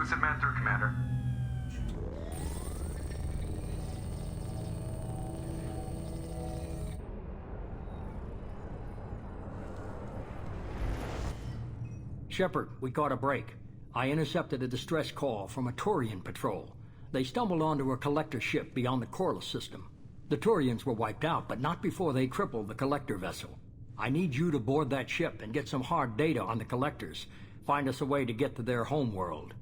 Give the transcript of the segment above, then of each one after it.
Exclusive man through, Commander. Shepard, we caught a break. I intercepted a distress call from a Turian patrol. They stumbled onto a collector ship beyond the Corliss system. The Turians were wiped out, but not before they crippled the collector vessel. I need you to board that ship and get some hard data on the collectors. Find us a way to get to their homeworld.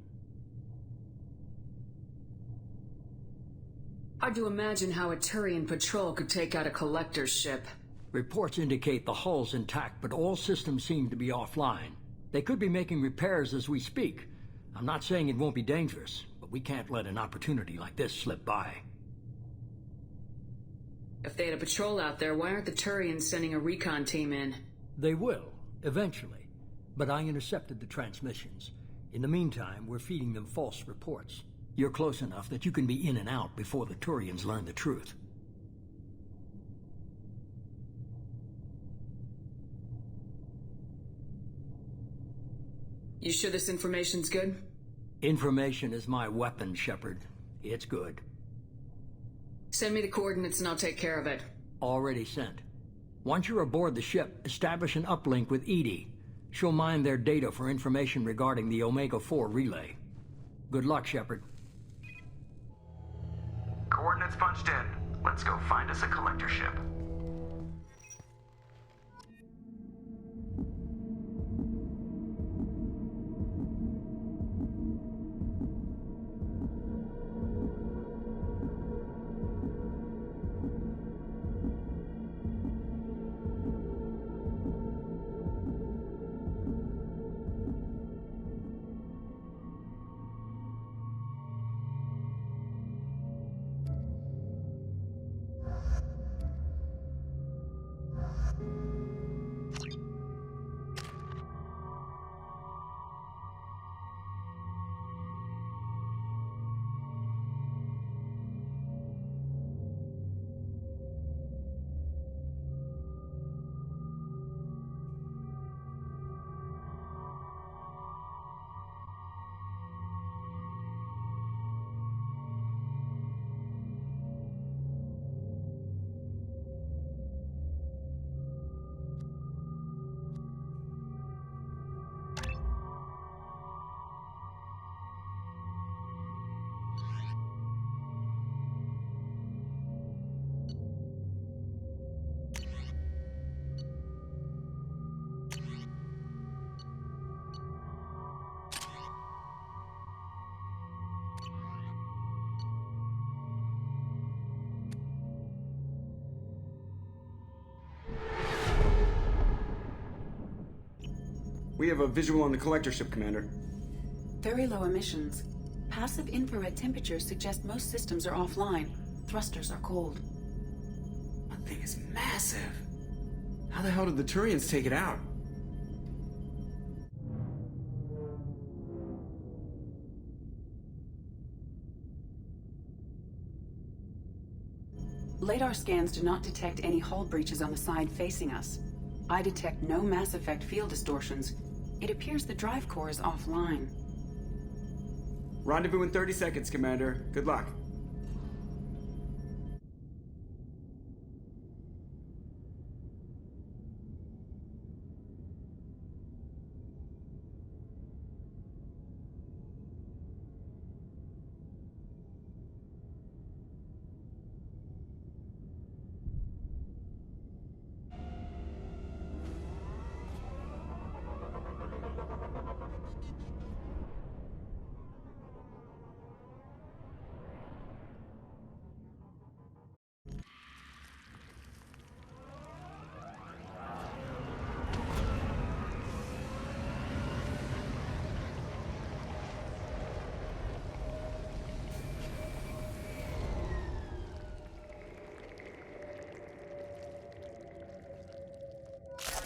Hard to imagine how a Turian patrol could take out a collector's ship. Reports indicate the hull's intact, but all systems seem to be offline. They could be making repairs as we speak. I'm not saying it won't be dangerous, but we can't let an opportunity like this slip by. If they had a patrol out there, why aren't the Turians sending a recon team in? They will, eventually. But I intercepted the transmissions. In the meantime, we're feeding them false reports. You're close enough that you can be in and out before the Turians learn the truth. You sure this information's good? Information is my weapon, Shepard. It's good. Send me the coordinates and I'll take care of it. Already sent. Once you're aboard the ship, establish an uplink with Edie. She'll mine their data for information regarding the Omega-4 relay. Good luck, Shepard. Coordinates punched in. Let's go find us a collector ship. We have a visual on the collector ship, Commander. Very low emissions. Passive infrared temperatures suggest most systems are offline. Thrusters are cold. That thing is massive. How the hell did the Turians take it out? Radar scans do not detect any hull breaches on the side facing us. I detect no Mass Effect field distortions. It appears the drive core is offline. Rendezvous in 30 seconds, Commander. Good luck.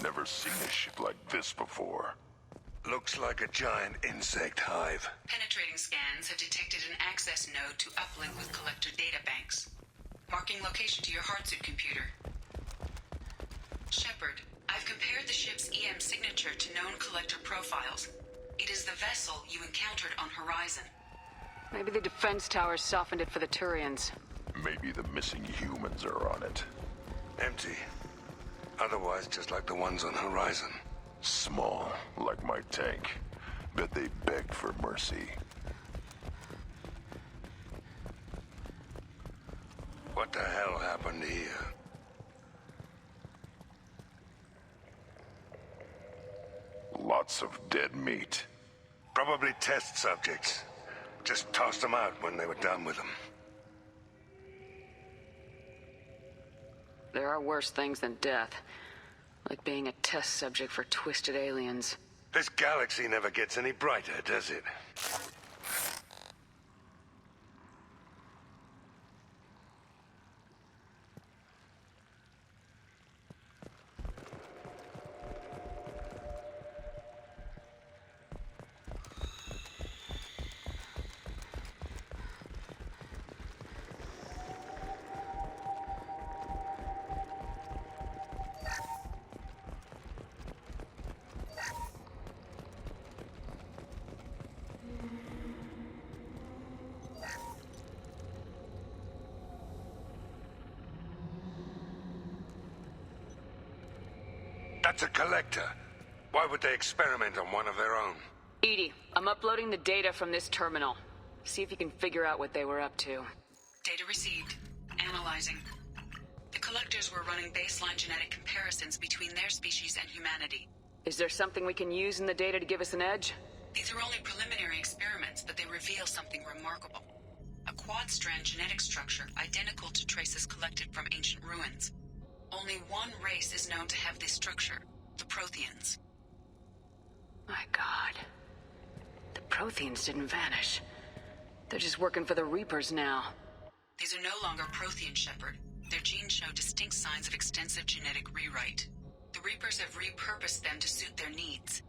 Never seen a ship like this before. Looks like a giant insect hive. Penetrating scans have detected an access node to uplink with collector databanks. Marking location to your hardsuit computer. Shepard, I've compared the ship's EM signature to known collector profiles. It is the vessel you encountered on Horizon. Maybe the defense towers softened it for the Turians. Maybe the missing humans are on it. Empty. Otherwise, just like the ones on Horizon. Small, like my tank. Bet they begged for mercy. What the hell happened here? Lots of dead meat. Probably test subjects. Just tossed them out when they were done with them. There are worse things than death. Like being a test subject for twisted aliens. This galaxy never gets any brighter, does it? That's a collector. Why would they experiment on one of their own? Edie, I'm uploading the data from this terminal. See if you can figure out what they were up to. Data received. Analyzing. The collectors were running baseline genetic comparisons between their species and humanity. Is there something we can use in the data to give us an edge? These are only preliminary experiments, but they reveal something remarkable. A quad-strand genetic structure identical to traces collected from ancient ruins. Only one race is known to have this structure, the Protheans. My God. The Protheans didn't vanish. They're just working for the Reapers now. These are no longer Prothean, Shepard. Their genes show distinct signs of extensive genetic rewrite. The Reapers have repurposed them to suit their needs.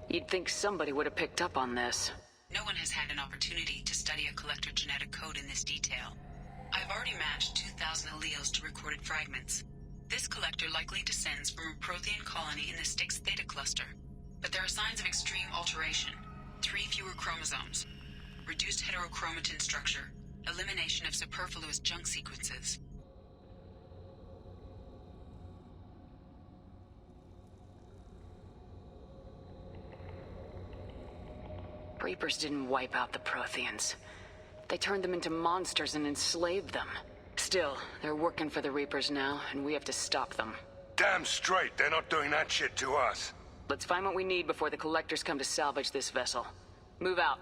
You'd think somebody would have picked up on this. No one has had an opportunity to study a collector genetic code in this detail. I've already matched 2,000 alleles to recorded fragments. This collector likely descends from a Prothean colony in the Styx Theta cluster. But there are signs of extreme alteration. 3 fewer chromosomes. Reduced heterochromatin structure. Elimination of superfluous junk sequences. Reapers didn't wipe out the Protheans. They turned them into monsters and enslaved them. Still, they're working for the Reapers now, and we have to stop them. Damn straight, they're not doing that shit to us. Let's find what we need before the Collectors come to salvage this vessel. Move out.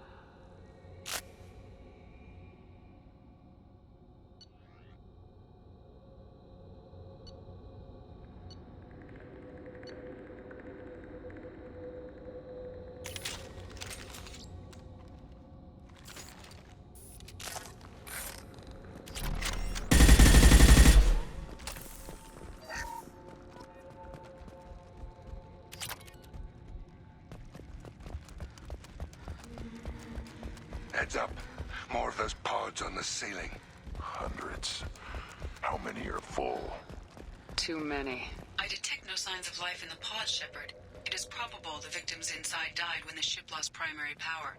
Heads up. More of those pods on the ceiling. Hundreds. How many are full? Too many. I detect no signs of life in the pod, Shepard. It is probable the victims inside died when the ship lost primary power.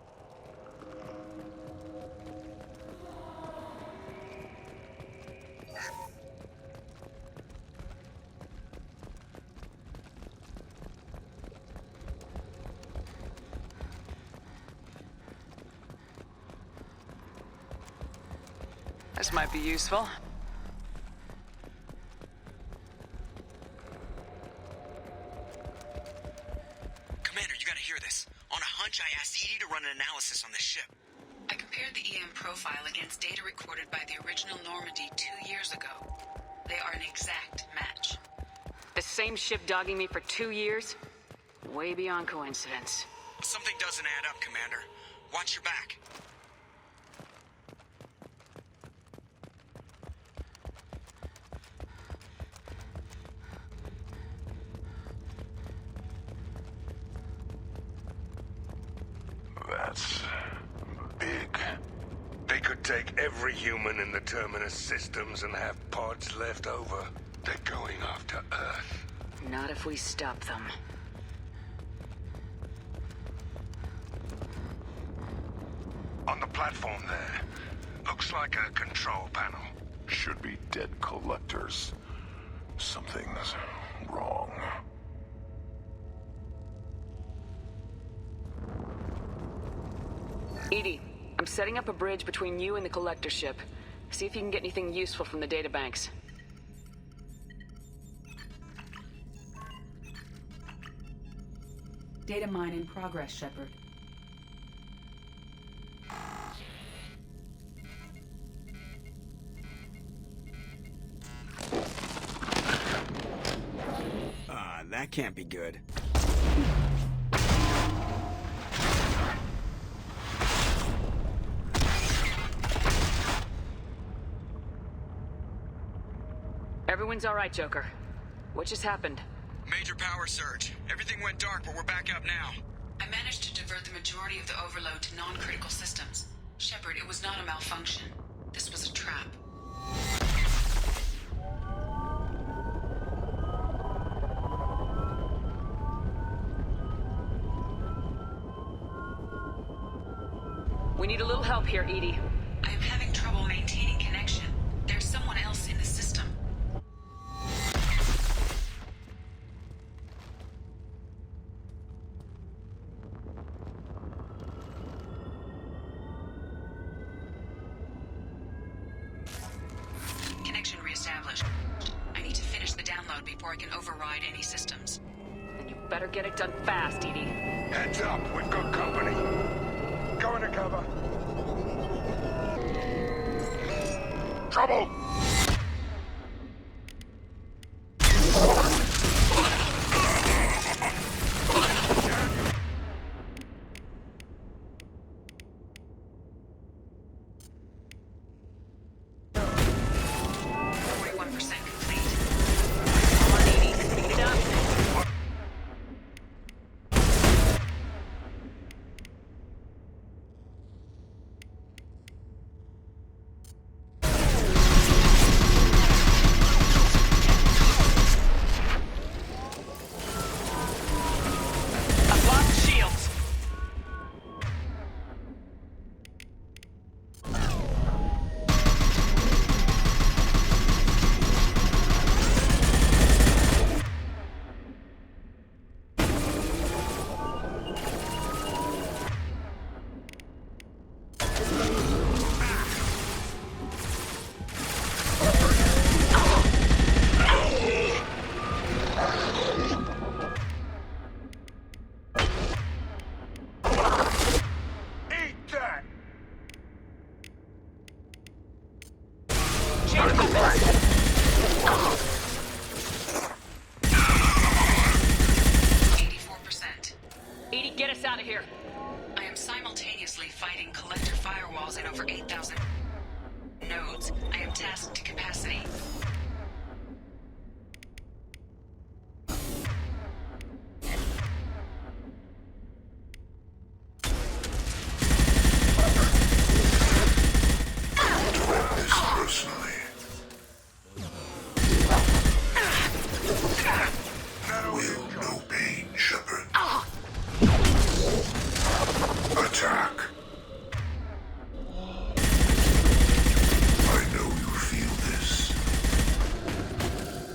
This might be useful. Commander, you gotta hear this. On a hunch, I asked Edie to run an analysis on this ship. I compared the EM profile against data recorded by the original Normandy 2 years ago. They are an exact match. The same ship dogging me for 2 years? Way beyond coincidence. Something doesn't add up, Commander. Watch your back. That's big. They could could take every human in the Terminus systems and have pods left over. They're going after Earth. Not if we stop them. On the platform there. Looks like a control panel. Should be dead collectors. Something's wrong. Edie, I'm setting up a bridge between you and the collector ship. See if you can get anything useful from the databanks. Data mine in progress, Shepard. That can't be good. Everyone's all right, Joker. What just happened? Major power surge. Everything went dark, but we're back up now. I managed to divert the majority of the overload to non-critical systems. Shepard, it was not a malfunction. This was a trap. We need a little help here, Edie. I am having trouble maintaining connection. There's someone else in the system. Connection reestablished. I need to finish the download before I can override any systems. And you better get it done fast, Edie. Heads up, we've got company. Go into cover. Trouble!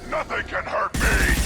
Nothing can hurt me!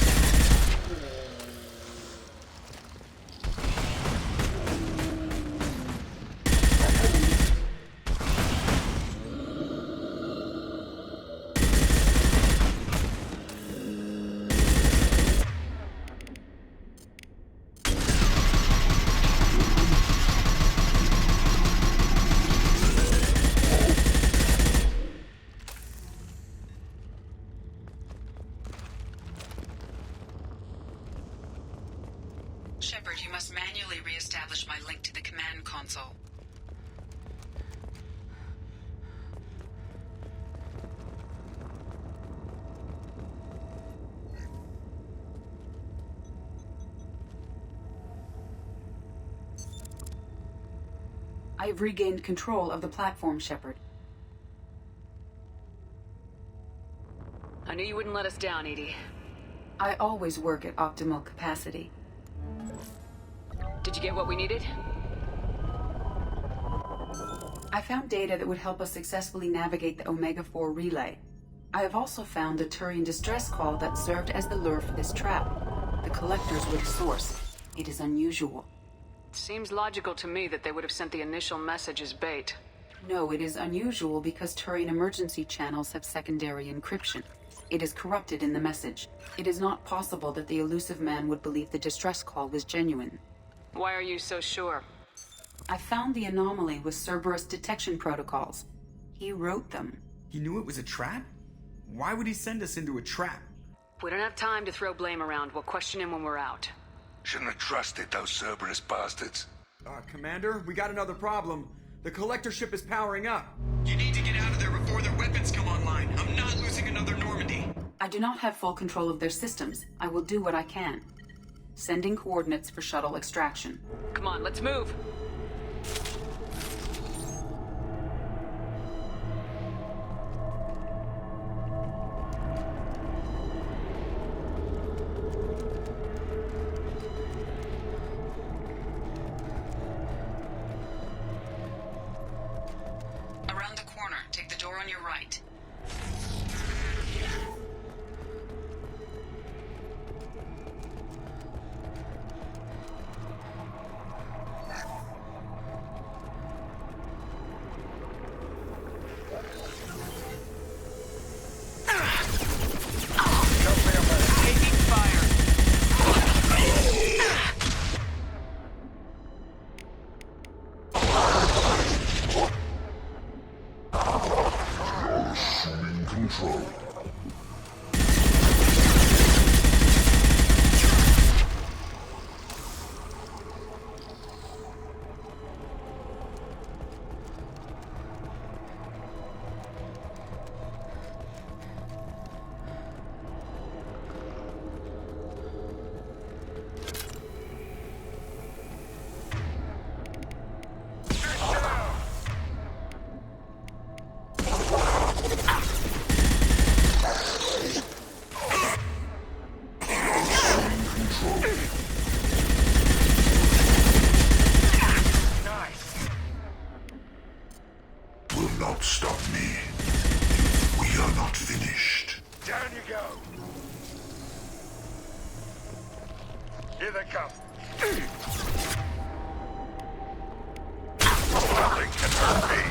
Shepard, you must manually re-establish my link to the command console. I have regained control of the platform, Shepard. I knew you wouldn't let us down, Edie. I always work at optimal capacity. Did you get what we needed? I found data that would help us successfully navigate the Omega-4 relay. I have also found a Turian distress call that served as the lure for this trap. The collectors were the source. It is unusual. Seems logical to me that they would have sent the initial message as bait. No, it is unusual because Turian emergency channels have secondary encryption. It is corrupted in the message. It is not possible that the elusive man would believe the distress call was genuine. Why are you so sure? I found the anomaly with Cerberus detection protocols. He wrote them. He knew it was a trap? Why would he send us into a trap? We don't have time to throw blame around. We'll question him when we're out. Shouldn't have trusted those Cerberus bastards. Commander, we got another problem. The collector ship is powering up. You need to get out of there before their weapons come online. I'm not losing another Normandy. I do not have full control of their systems. I will do what I can. Sending coordinates for shuttle extraction. Come on, let's move. Around the corner, take the door on your right. Taking fire. Assuming control. Will not stop me. We are not finished. Down you go. Here they come. Nothing can hurt me.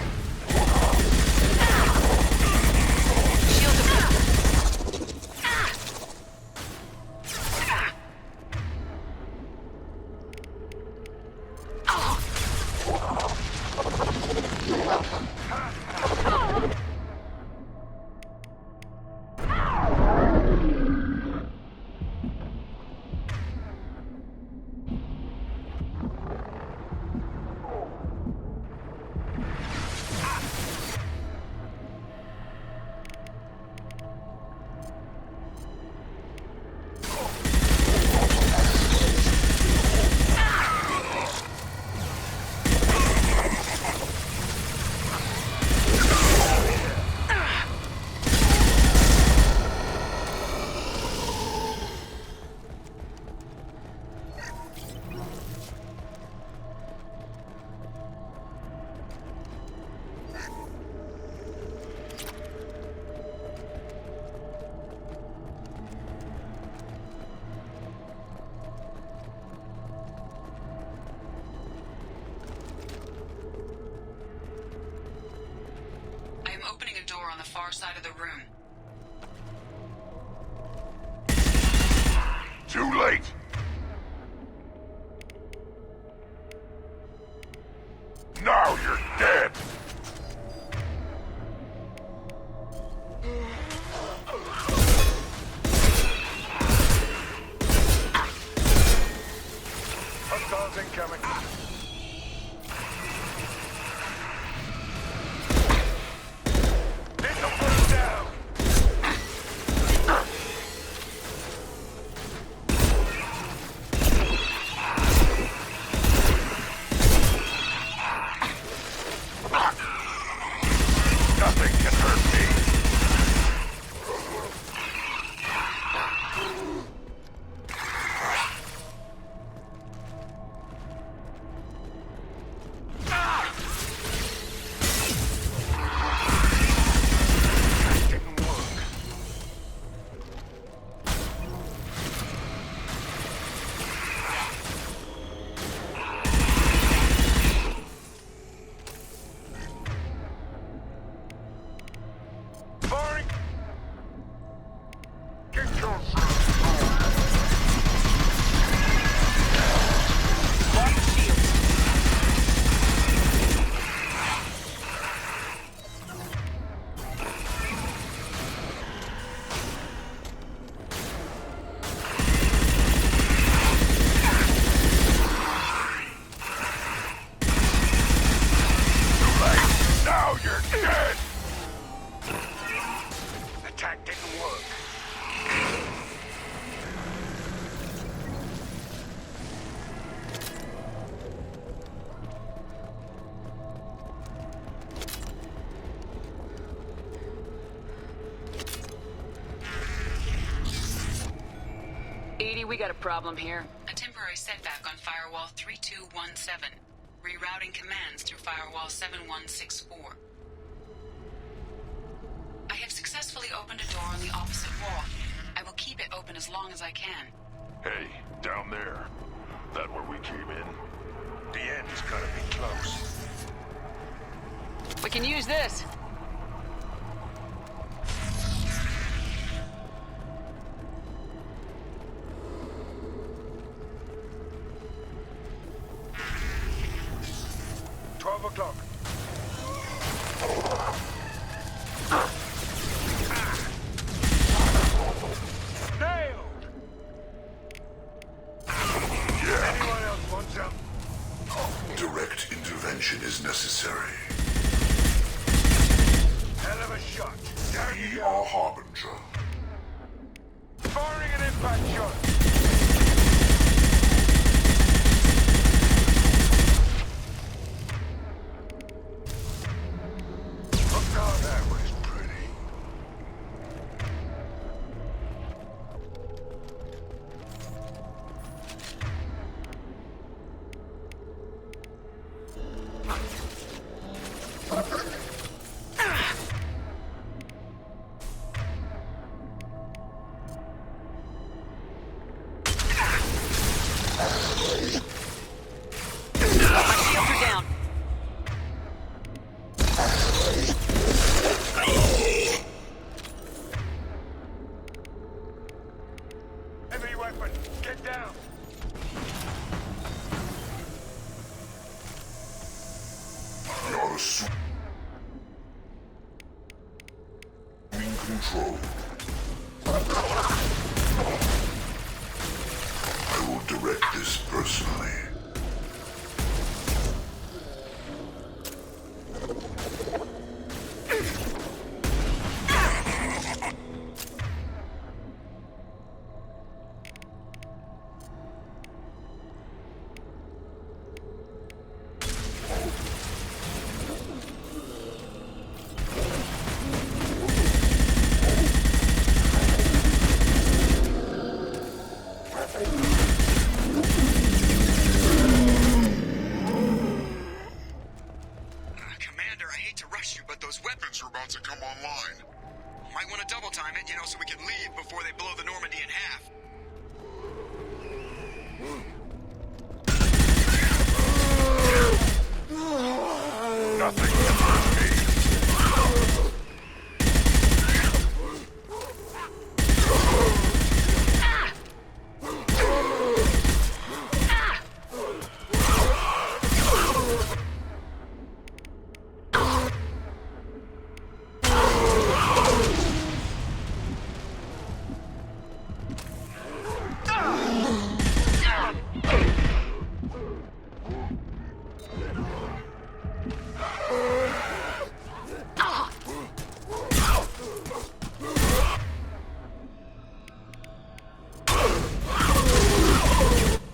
I am opening a door on the far side of the room. Too late. Now you're dead. Hostiles incoming. Need to put him down. Edie, we got a problem here. A temporary setback on Firewall 3217. Rerouting commands through Firewall 7164. I have successfully opened a door on the opposite wall. I will keep it open as long as I can. Hey, down there. That where we came in? The end's gotta be close. We can use this. O'clock. Nailed! Anyone else want some? Direct intervention is necessary. Hell of a shot. Down you We go. are Harbinger. Firing an impact shot. Oh, that was pretty. My shields are down. Heavy weapon, get down. We are assuming control. I will direct this personally. Commander, I hate to rush you, but those weapons are about to come online. Might want to double time it, so we can leave before they blow the Normandy in half. Nothing can hurt me.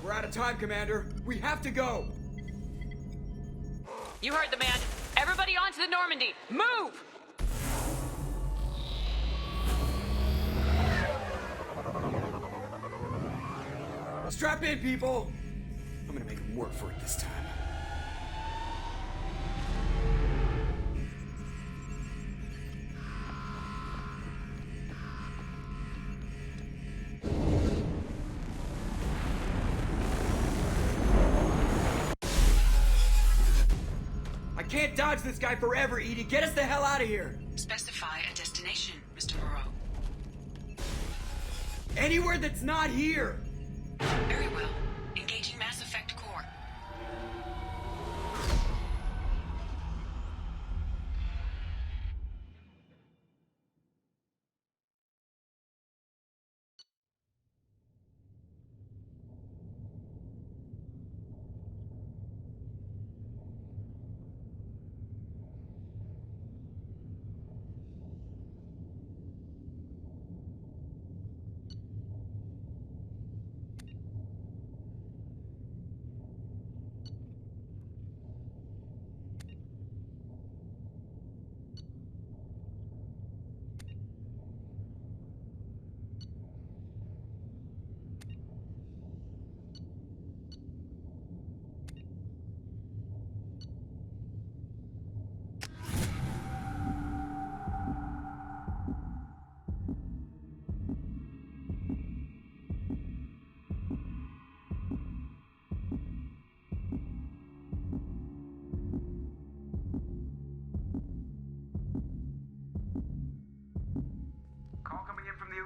We're out of time, Commander. We have to go. You heard the man. Everybody onto the Normandy. Move! Strap in, people. I'm gonna make them work for it this time. I can't dodge this guy forever, Edie. Get us the hell out of here. Specify a destination, Mr. Moreau. Anywhere that's not here. Very well. Engaging Mass Effect Core.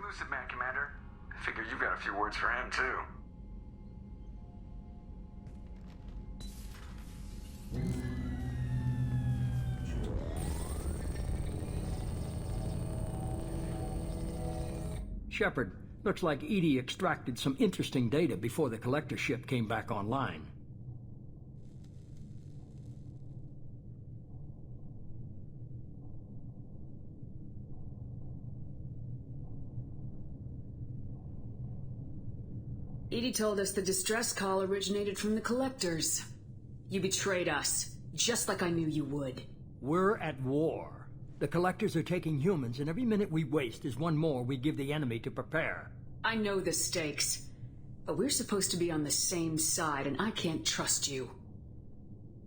Elusive Man, Commander. I figure you've got a few words for him, too. Shepard, looks like Edie extracted some interesting data before the collector ship came back online. Edie told us the distress call originated from the collectors. You betrayed us, just like I knew you would. We're at war. The collectors are taking humans, and every minute we waste is one more we give the enemy to prepare. I know the stakes, but we're supposed to be on the same side, and I can't trust you.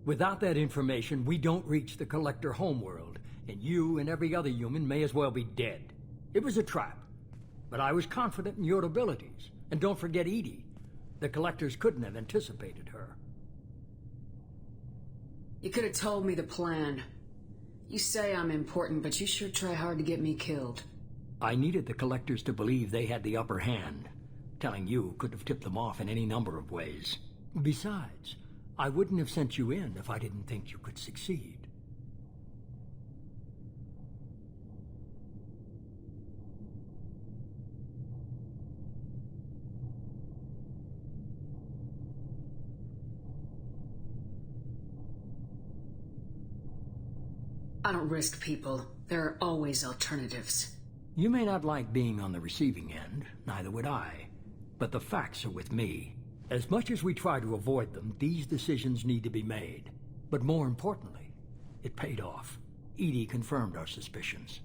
Without that information, we don't reach the collector homeworld, and you and every other human may as well be dead. It was a trap, but I was confident in your abilities. And don't forget Edie. The collectors couldn't have anticipated her. You could have told me the plan. You say I'm important, but you sure try hard to get me killed. I needed the collectors to believe they had the upper hand. Telling you could have tipped them off in any number of ways. Besides, I wouldn't have sent you in if I didn't think you could succeed. I don't risk people. There are always alternatives. You may not like being on the receiving end, neither would I. But the facts are with me. As much as we try to avoid them, these decisions need to be made. But more importantly, it paid off. Edie confirmed our suspicions.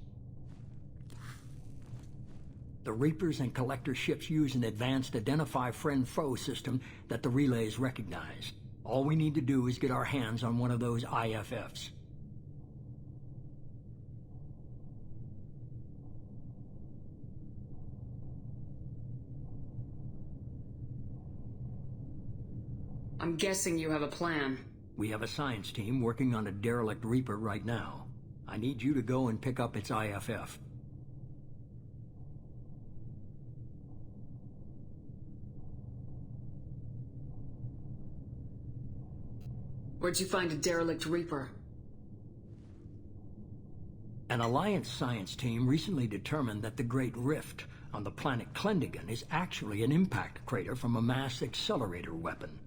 The Reapers and Collector ships use an advanced Identify Friend-Foe system that the relays recognize. All we need to do is get our hands on one of those IFFs. I'm guessing you have a plan. We have a science team working on a derelict Reaper right now. I need you to go and pick up its IFF. Where'd you find a derelict Reaper? An Alliance science team recently determined that the Great Rift on the planet Klendigan is actually an impact crater from a mass accelerator weapon.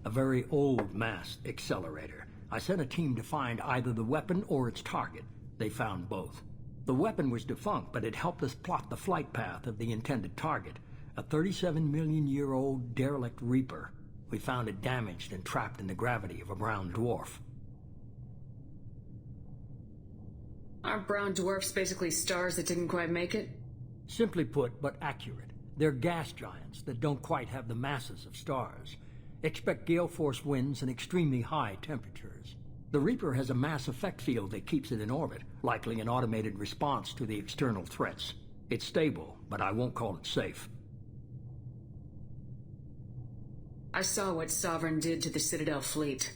A very old mass accelerator. I sent a team to find either the weapon or its target. They found both. The weapon was defunct, but it helped us plot the flight path of the intended target, a 37-million-year-old derelict Reaper. We found it damaged and trapped in the gravity of a brown dwarf. Aren't brown dwarfs basically stars that didn't quite make it? Simply put, but accurate. They're gas giants that don't quite have the masses of stars. Expect gale force winds and extremely high temperatures. The Reaper has a mass effect field that keeps it in orbit, likely an automated response to the external threats. It's stable, but I won't call it safe. I saw what Sovereign did to the Citadel fleet.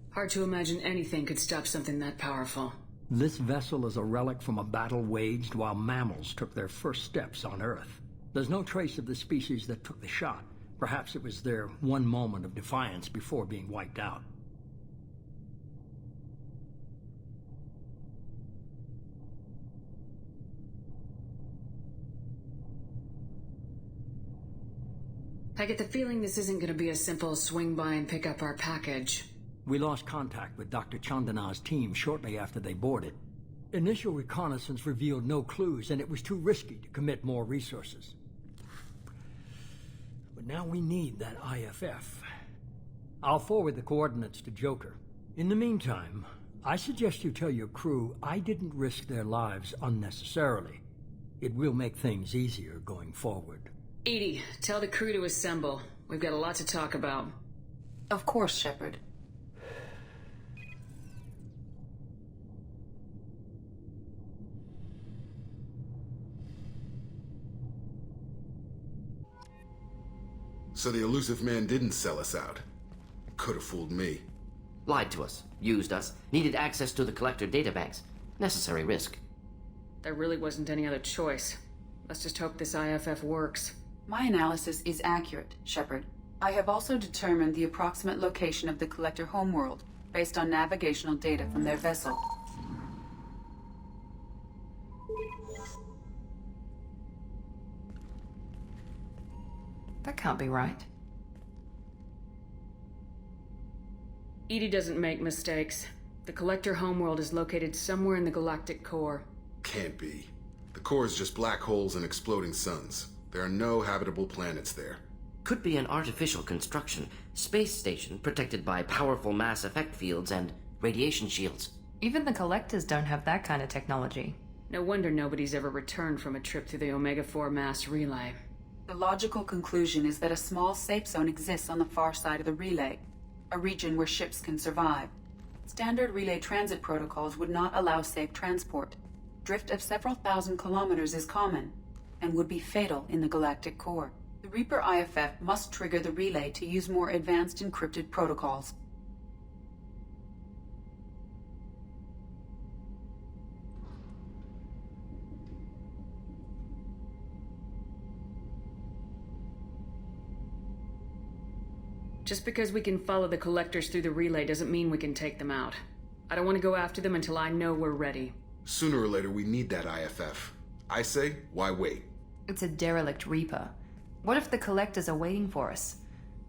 Hard to imagine anything could stop something that powerful. This vessel is a relic from a battle waged while mammals took their first steps on Earth. There's no trace of the species that took the shot. Perhaps it was their one moment of defiance before being wiped out. I get the feeling this isn't going to be a simple swing by and pick up our package. We lost contact with Dr. Chandana's team shortly after they boarded. Initial reconnaissance revealed no clues, and it was too risky to commit more resources. But now we need that IFF. I'll forward the coordinates to Joker. In the meantime, I suggest you tell your crew I didn't risk their lives unnecessarily. It will make things easier going forward. Edie, tell the crew to assemble. We've got a lot to talk about. Of course, Shepard. So the elusive man didn't sell us out. Could have fooled me. Lied to us, used us, needed access to the collector databanks. necessary risk. There really wasn't any other choice. Let's just hope this IFF works. My analysis is accurate, Shepard. I have also determined the approximate location of the Collector homeworld, based on navigational data from their vessel. That can't be right. EDI doesn't make mistakes. The Collector homeworld is located somewhere in the galactic core. Can't be. The core is just black holes and exploding suns. There are no habitable planets there. Could be an artificial construction, space station protected by powerful mass effect fields and radiation shields. Even the Collectors don't have that kind of technology. No wonder nobody's ever returned from a trip through the Omega-4 mass relay. The logical conclusion is that a small safe zone exists on the far side of the relay, a region where ships can survive. Standard relay transit protocols would not allow safe transport. Drift of several thousand kilometers is common, and would be fatal in the galactic core. The Reaper IFF must trigger the relay to use more advanced encrypted protocols. Just because we can follow the Collectors through the relay doesn't mean we can take them out. I don't want to go after them until I know we're ready. Sooner or later, we need that IFF. I say, why wait? It's a derelict Reaper. What if the Collectors are waiting for us?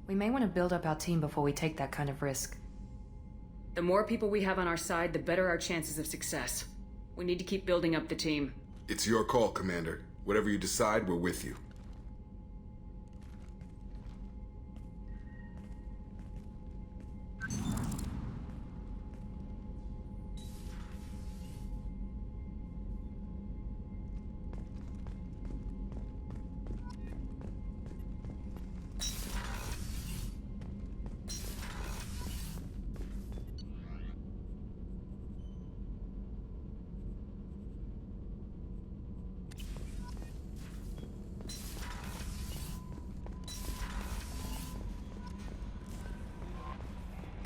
We may want to build up our team before we take that kind of risk. The more people we have on our side, the better our chances of success. We need to keep building up the team. It's your call, Commander. Whatever you decide, we're with you.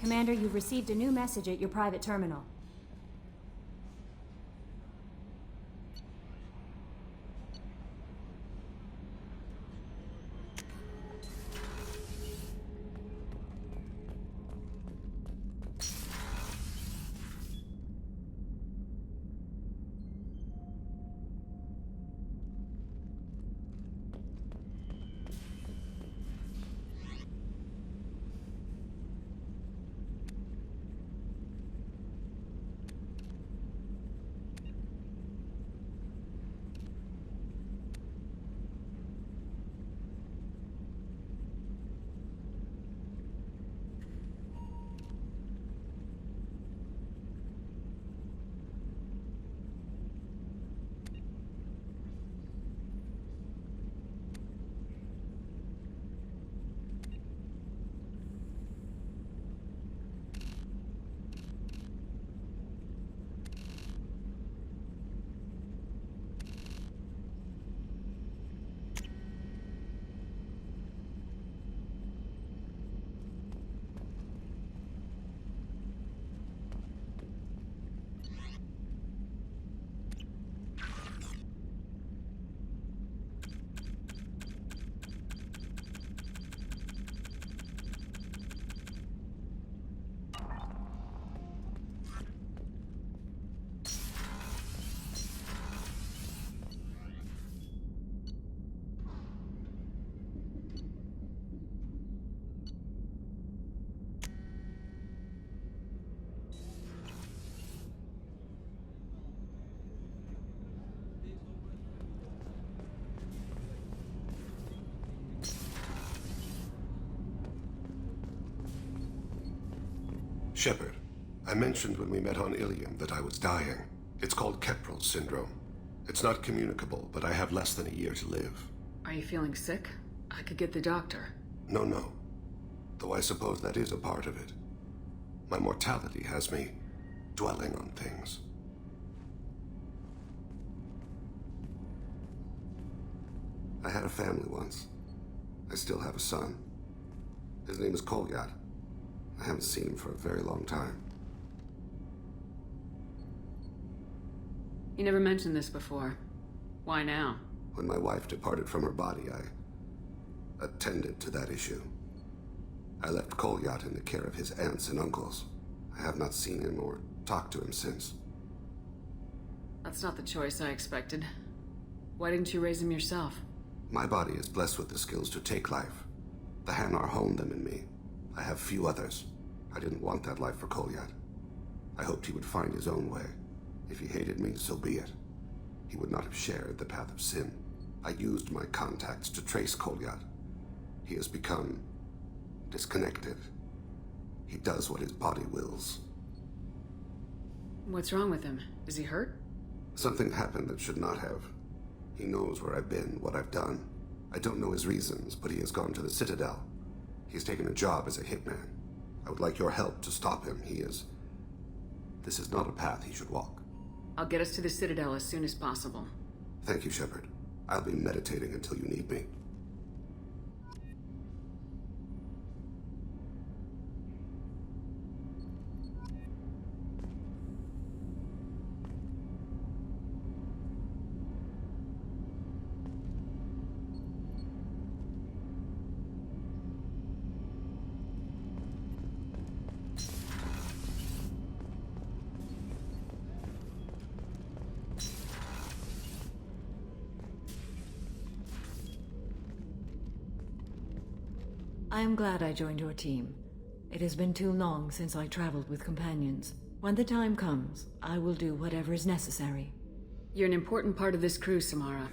Commander, you've received a new message at your private terminal. Shepard, I mentioned when we met on Ilium that I was dying. It's called Keprel syndrome. It's not communicable, but I have less than a year to live. Are you feeling sick? I could get the doctor. No. Though I suppose that is a part of it. My mortality has me dwelling on things. I had a family once. I still have a son. His name is Kolyat. I haven't seen him for a very long time. You never mentioned this before. Why now? When my wife departed from her body, I attended to that issue. I left Kolyat in the care of his aunts and uncles. I have not seen him or talked to him since. That's not the choice I expected. Why didn't you raise him yourself? My body is blessed with the skills to take life. The Hanar honed them in me. I have few others. I didn't want that life for Kolyat. I hoped he would find his own way. If he hated me, so be it. He would not have shared the path of sin. I used my contacts to trace Kolyat. He has become disconnected. He does what his body wills. What's wrong with him? Is he hurt? Something happened that should not have. He knows where I've been, what I've done. I don't know his reasons, but he has gone to the Citadel. He's taken a job as a hitman. I would like your help to stop him. This is not a path he should walk. I'll get us to the Citadel as soon as possible. Thank you, Shepard. I'll be meditating until you need me. I am glad I joined your team. It has been too long since I traveled with companions. When the time comes, I will do whatever is necessary. You're an important part of this crew, Samara.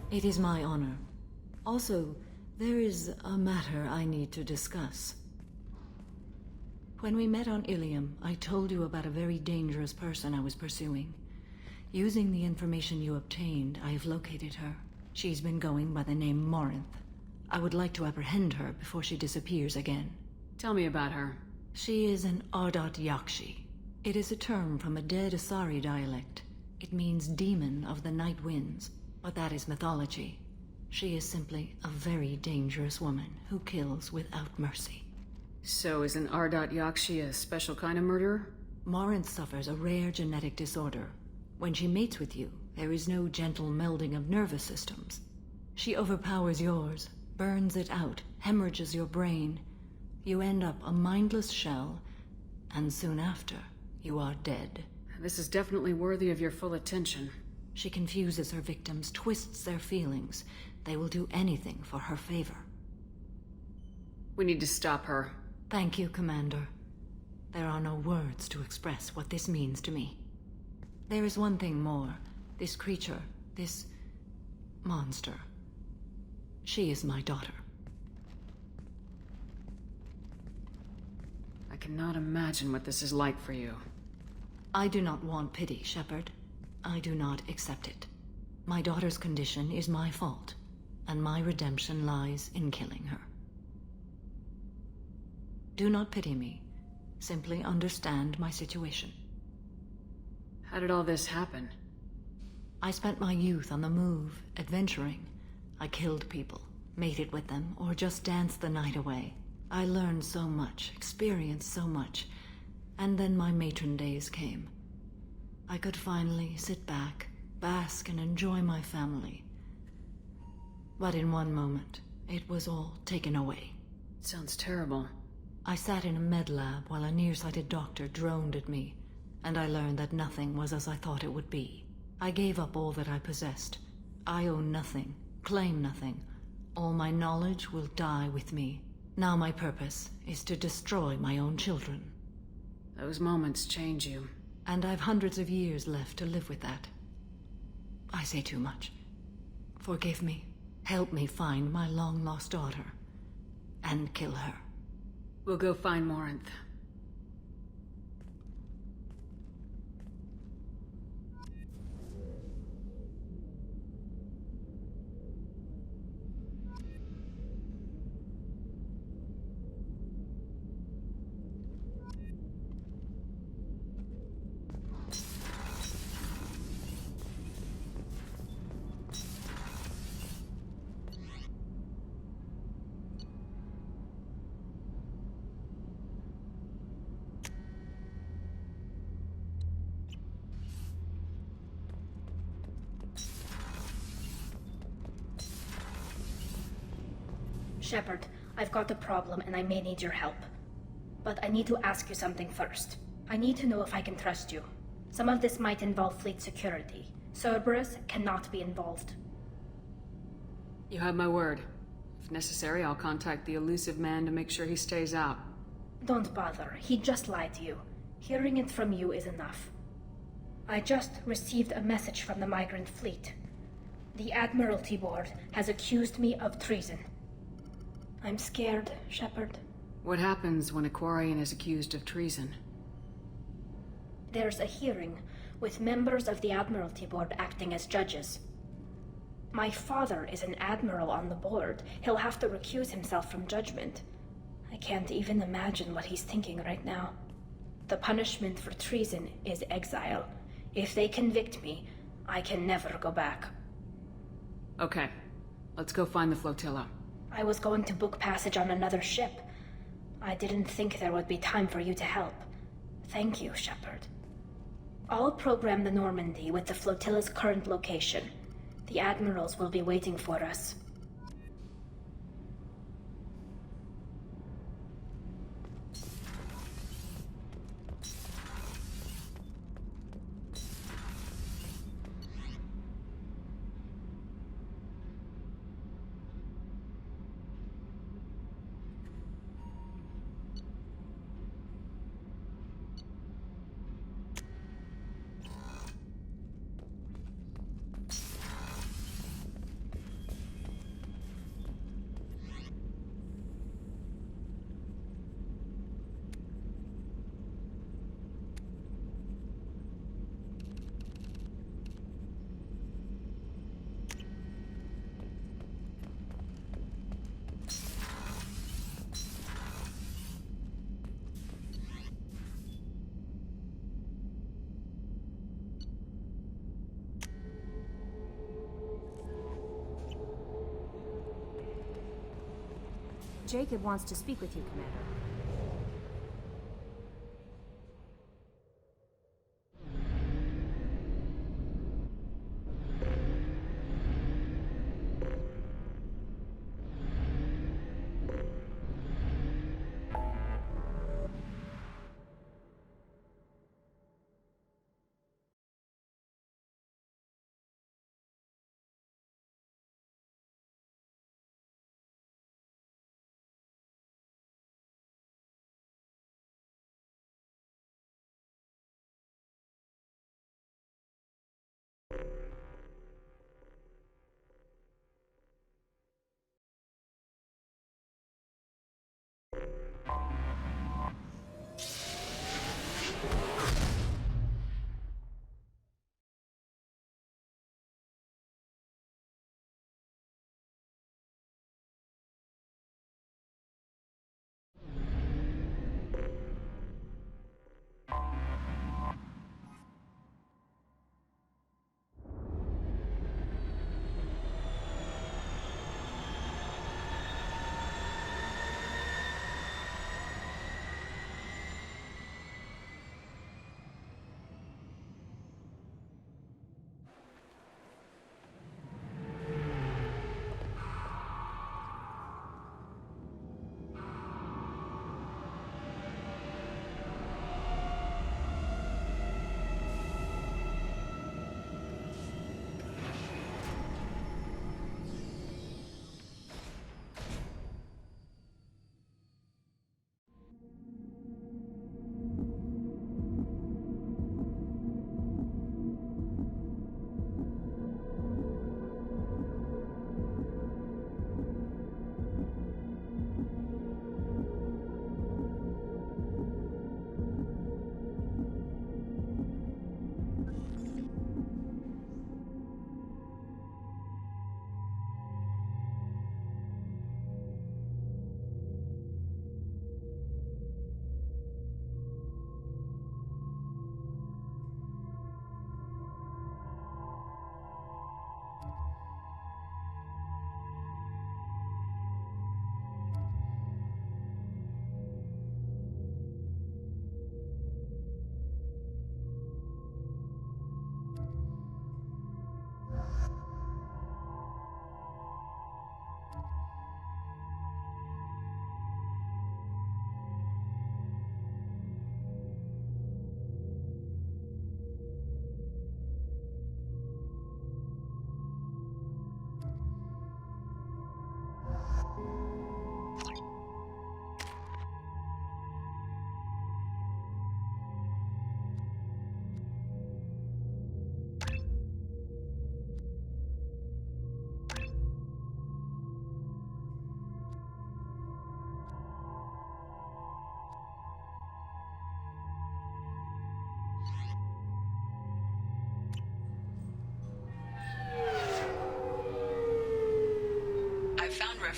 It is my honor. Also, there is a matter I need to discuss. When we met on Ilium, I told you about a very dangerous person I was pursuing. Using the information you obtained, I have located her. She's been going by the name Morinth. I would like to apprehend her before she disappears again. Tell me about her. She is an Ardat Yakshi. It is a term from a dead Asari dialect. It means demon of the night winds, but that is mythology. She is simply a very dangerous woman who kills without mercy. So is an Ardat Yakshi a special kind of murderer? Morinth suffers a rare genetic disorder. When she mates with you, there is no gentle melding of nervous systems. She overpowers yours, burns it out, hemorrhages your brain. You end up a mindless shell, and soon after, you are dead. This is definitely worthy of your full attention. She confuses her victims, twists their feelings. They will do anything for her favor. We need to stop her. Thank you, Commander. There are no words to express what this means to me. There is one thing more. This creature, this monster. She is my daughter. I cannot imagine what this is like for you. I do not want pity, Shepard. I do not accept it. My daughter's condition is my fault, and my redemption lies in killing her. Do not pity me. Simply understand my situation. How did all this happen? I spent my youth on the move, adventuring. I killed people, mated with them, or just danced the night away. I learned so much, experienced so much, and then my matron days came. I could finally sit back, bask, and enjoy my family. But in one moment, it was all taken away. Sounds terrible. I sat in a med lab while a nearsighted doctor droned at me, and I learned that nothing was as I thought it would be. I gave up all that I possessed. I own nothing, claim nothing. All my knowledge will die with me. Now my purpose is to destroy my own children. Those moments change you. And I've hundreds of years left to live with that. I say too much. Forgive me. Help me find my long-lost daughter. And kill her. We'll go find Morinth. Shepard, I've got a problem and I may need your help. But I need to ask you something first. I need to know if I can trust you. Some of this might involve fleet security. Cerberus cannot be involved. You have my word. If necessary, I'll contact the elusive man to make sure he stays out. Don't bother. He just lied to you. Hearing it from you is enough. I just received a message from the migrant fleet. The Admiralty Board has accused me of treason. I'm scared, Shepard. What happens when a Quarian is accused of treason? There's a hearing, with members of the Admiralty Board acting as judges. My father is an admiral on the board. He'll have to recuse himself from judgment. I can't even imagine what he's thinking right now. The punishment for treason is exile. If they convict me, I can never go back. Okay. Let's go find the flotilla. I was going to book passage on another ship. I didn't think there would be time for you to help. Thank you, Shepard. I'll program the Normandy with the flotilla's current location. The admirals will be waiting for us. Jacob wants to speak with you, Commander.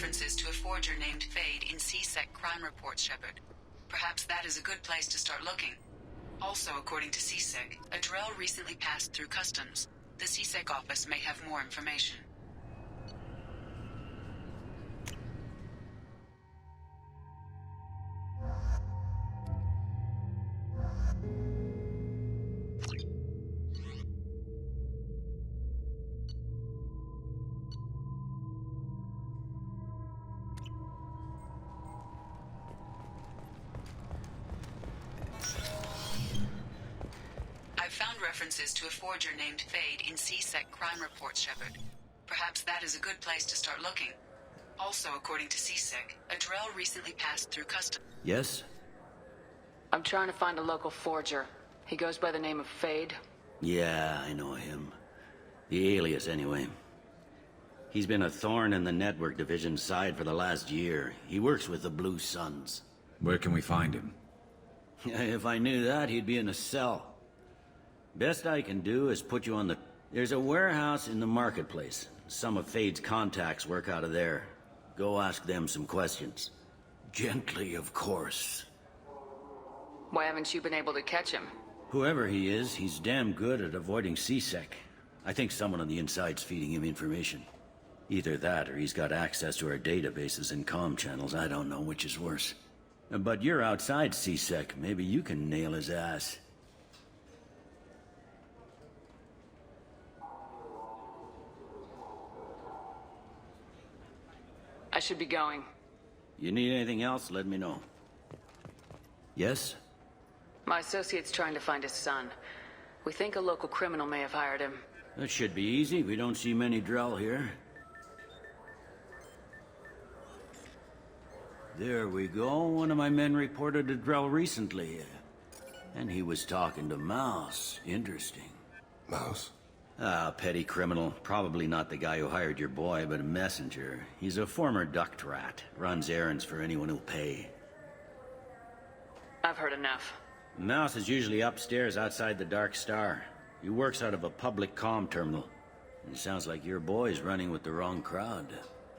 references to a forger named Fade in C-Sec crime reports, Shepard. Perhaps that is a good place to start looking. Also, according to C-Sec, a Drell recently passed through customs. The C-Sec office may have more information. I've found references to a forger named Fade in C-Sec crime reports, Shepard. Perhaps that is a good place to start looking. Also, according to C-Sec, a Drell recently passed through customs. Yes? I'm trying to find a local forger. He goes by the name of Fade. Yeah, I know him. The alias, anyway. He's been a thorn in the network division's side for the last year. He works with the Blue Suns. Where can we find him? If I knew that, he'd be in a cell. Best I can do is put you on the... There's a warehouse in the marketplace. Some of Fade's contacts work out of there. Go ask them some questions. Gently, of course. Why haven't you been able to catch him? Whoever he is, he's damn good at avoiding C-Sec. I think someone on the inside's feeding him information. Either that, or he's got access to our databases and comm channels. I don't know which is worse. But you're outside C-Sec. Maybe you can nail his ass. I should be going. You need anything else, let me know. Yes? My associate's trying to find his son. We think a local criminal may have hired him. That should be easy. We don't see many Drell here. There we go. One of my men reported a Drell recently. And he was talking to Mouse. Interesting. Mouse? Ah, petty criminal. Probably not the guy who hired your boy, but a messenger. He's a former duct rat. Runs errands for anyone who'll pay. I've heard enough. Mouse is usually upstairs outside the Dark Star. He works out of a public comm terminal. It sounds like your boy's running with the wrong crowd.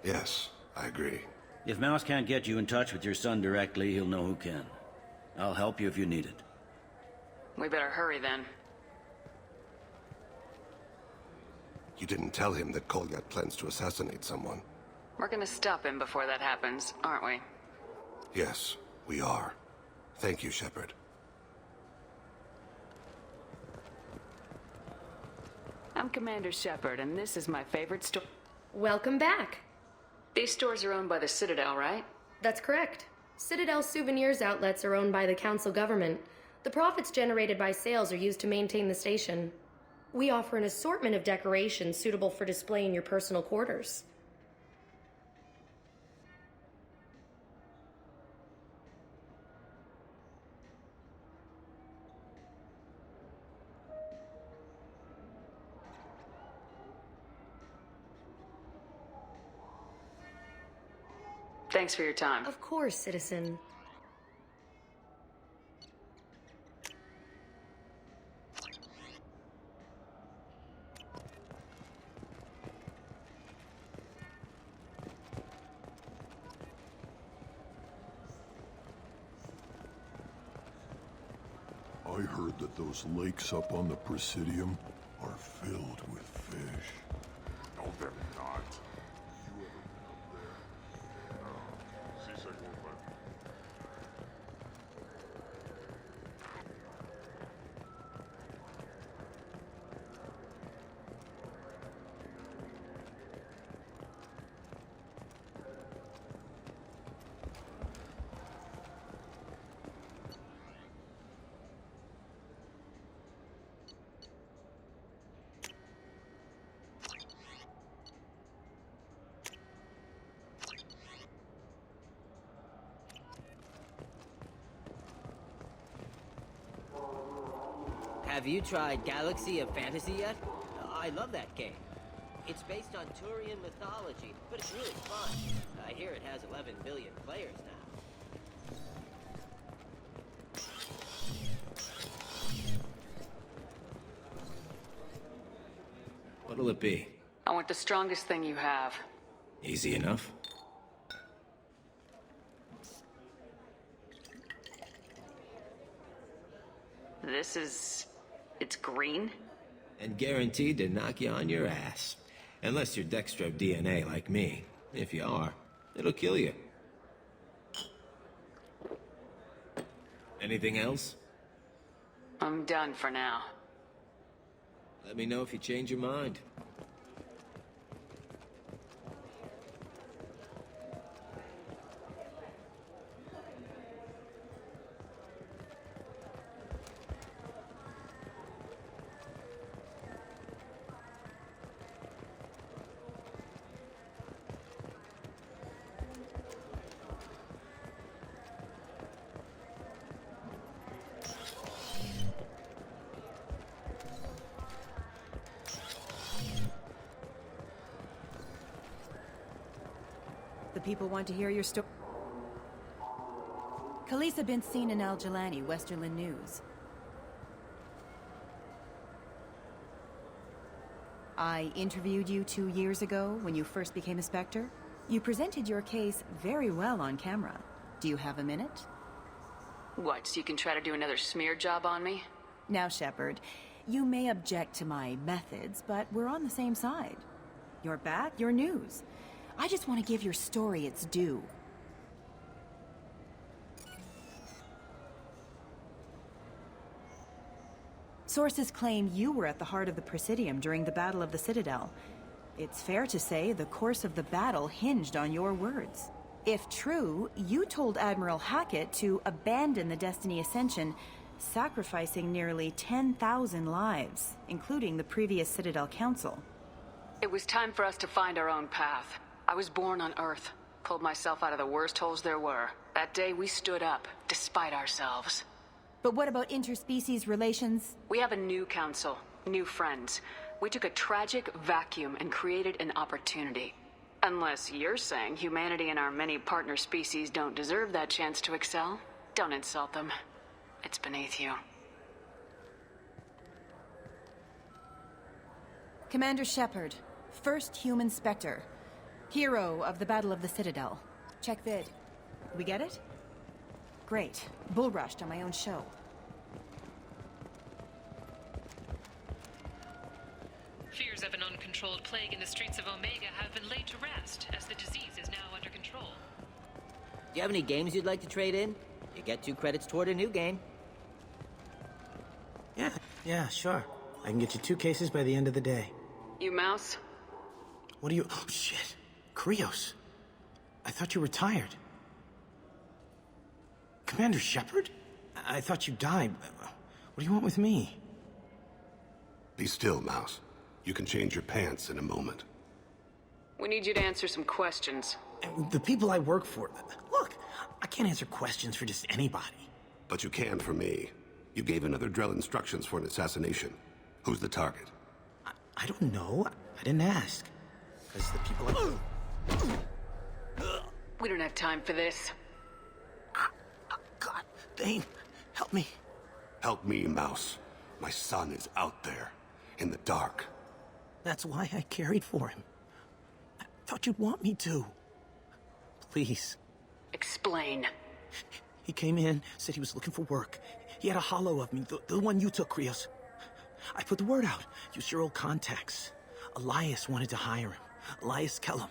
Yes, I agree. If Mouse can't get you in touch with your son directly, he'll know who can. I'll help you if you need it. We better hurry then. You didn't tell him that Kolyat plans to assassinate someone. We're gonna stop him before that happens, aren't we? Yes, we are. Thank you, Shepard. I'm Commander Shepard, and this is my favorite store. Welcome back. These stores are owned by the Citadel, right? That's correct. Citadel souvenirs outlets are owned by the Council government. The profits generated by sales are used to maintain the station. We offer an assortment of decorations suitable for display in your personal quarters. Thanks for your time. Of course, citizen. I heard that those lakes up on the Presidium are filled with fish. No, they're not. You ever been up there? No. C-Sec won't let me. Have you tried Galaxy of Fantasy yet? I love that game. It's based on Turian mythology, but it's really fun. I hear it has 11 billion players now. What'll it be? I want the strongest thing you have. Easy enough. It's green? And guaranteed to knock you on your ass. Unless you're Dextro DNA like me. If you are, it'll kill you. Anything else? I'm done for now. Let me know if you change your mind. The people want to hear your story. Khaleesa been seen in Al Jalani, Westerland News. I interviewed you 2 years ago when you first became a Spectre. You presented your case very well on camera. Do you have a minute? What, so you can try to do another smear job on me? Now, Shepard, you may object to my methods, but we're on the same side. You're back, you're news. I just want to give your story its due. Sources claim you were at the heart of the Presidium during the Battle of the Citadel. It's fair to say the course of the battle hinged on your words. If true, you told Admiral Hackett to abandon the Destiny Ascension, sacrificing nearly 10,000 lives, including the previous Citadel Council. It was time for us to find our own path. I was born on Earth, pulled myself out of the worst holes there were. That day we stood up, despite ourselves. But what about interspecies relations? We have a new council, new friends. We took a tragic vacuum and created an opportunity. Unless you're saying humanity and our many partner species don't deserve that chance to excel, don't insult them. It's beneath you. Commander Shepard, first human Spectre. Hero of the Battle of the Citadel. Check vid. We get it? Great. Bull rushed on my own show. Fears of an uncontrolled plague in the streets of Omega have been laid to rest, as the disease is now under control. Do you have any games you'd like to trade in? You get 2 credits toward a new game. Yeah, sure. I can get you 2 cases by the end of the day. You mouse? What are you... Oh, shit. Krios. I thought you retired. Commander Shepard? I thought you died. What do you want with me? Be still, Mouse. You can change your pants in a moment. We need you to answer some questions. The people I work for... Look, I can't answer questions for just anybody. But you can for me. You gave another Drell instructions for an assassination. Who's the target? I don't know. I didn't ask. Because the people... We don't have time for this. God, Dane, help me. Help me, Mouse. My son is out there, in the dark. That's why I carried for him. I thought you'd want me to. Please. Explain. He came in, said he was looking for work. He had a holo of me, the one you took, Krios. I put the word out. Use your old contacts. Elias wanted to hire him. Elias Kellum.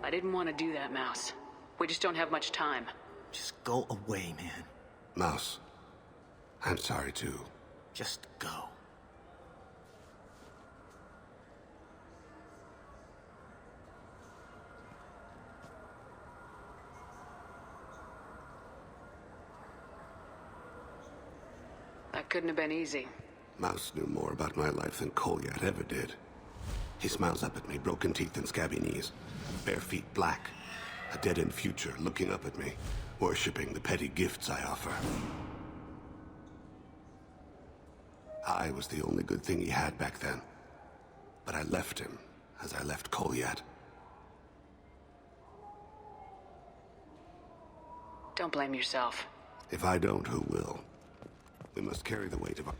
I didn't want to do that, Mouse. We just don't have much time. Just go away, man. Mouse, I'm sorry too. Just go. That couldn't have been easy. Mouse knew more about my life than Kolyat ever did. He smiles up at me, broken teeth and scabby knees. Bare feet black. A dead-end future looking up at me, worshipping the petty gifts I offer. I was the only good thing he had back then. But I left him, as I left Kolyat. Don't blame yourself. If I don't, who will? We must carry the weight of our...